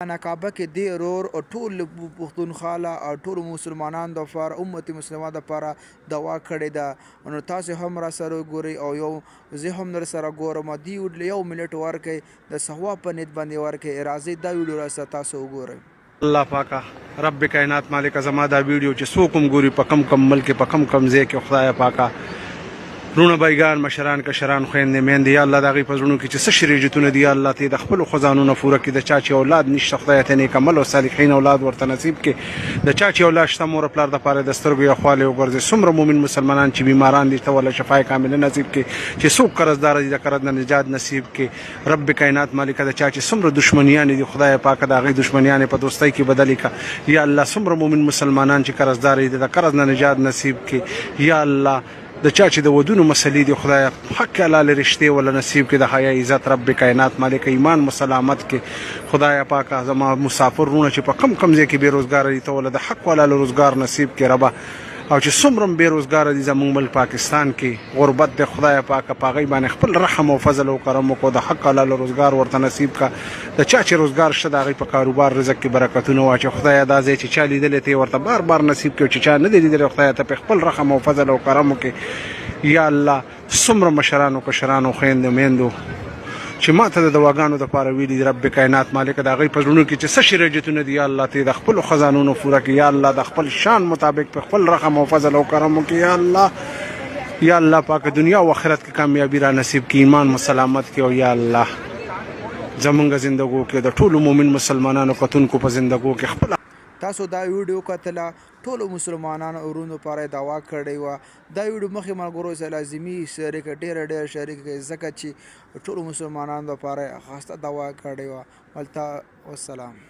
نقابه کې دی رور او ټول پښتونخوا او ټول مسلمانانو د لپاره امت مسلمه د لپاره دعا کړې ده نو تاسو هم را سره ګورئ او یو زه هم در سره ګورم دی یو منټ ورکړئ د سهوا په نیت باندې ورکړئ راځئ دا ویډیو را سره تاسو وګورئ الله پاکه رب کائنات مالک زما دا ویډیو چې څوک هم ګوري په کم ملک په کم ځای کې خدای پاکه رونه بایګان مشران کشران خویندې میندې یا الله د هغوی په زړونو کې چې څه شریجتونه دي یا الله ته یې د خپلو خزانونه پوره کړي د چا چې اولاد نشته خدای ته نیک عمل او صالحین اولاد ورته نصیب کړي د چا چې اولاد شته مور پلار دپاره د سترګو یخوالی وګرځي څومره مومن مسلمانان چې بیماران دي ته وله شفای کامله نصیب کړي چې څوک قرضداره دي د قرض نه نجات نصیب کړي رب کائنات مالکه د چا چې څومره دشمنیانې دي خدای پاکه د هغوی دشمنیانې په دوستۍ کې بدلې کړه یا الله څومره مومن مسلمانان چې قرضداره دي د قرض نه نجات نصیب کړي یا الله د چا چې د ودونو مسلې دي خدای حق حلال رشتې ولا نصیب کې د حیا عزت رب کائنات مالک ایمان مسلامت کې خدای پاک زما مسافر رونه چې په کم ځای کې بیروزګار دي ته ولا د حق حلال روزګار نصیب کې ربا او چې څومره بیروزګار دي زموږ ملک پاکستان کې غربت د خدای پاک په هغوی باندې خپل رحم او فضل او کرم وکړو د حق حلال روزګار ورته نصیب کا د چا چې روزګار شته د هغوی په کاروبار رزق کې برکتونه واچوي خدای دا ځای چې چا لیدلی ته یې ورته بار نصیب کړي چې چا نه دی لیدلی خدای ته په خپل رحم او فضل او کرم وکړي یا الله څومره مشرانو کشرانو خویندو میندو چې ماته د دواګانو دپاره ویلي دي رب کائنات مالک د هغوی په زړونو کې چې څه شریجتونه دي یا الله ته د خپلو خزانونو پوره کړي یا الله د خپل شان مطابق په خپل رحم او فضل او کرم وکړي یا الله پاک دنیا او آخرت کې کامیابي را نصیب کړي ایمان مسلامت کړي او یا الله زمونږ زندګو کې د ټولو مومن مسلمانانو کتونکو په زندګو کې خپل تاسو دا ویډیو کتله ټولو مسلمانانو ورونو لپاره دعا کړې وه دا ویډیو مخکې ملګرو سره لازمي شریک ډېر شریک کړئ ځکه چې ټولو مسلمانانو لپاره خاصه دعا کړې وه والسلام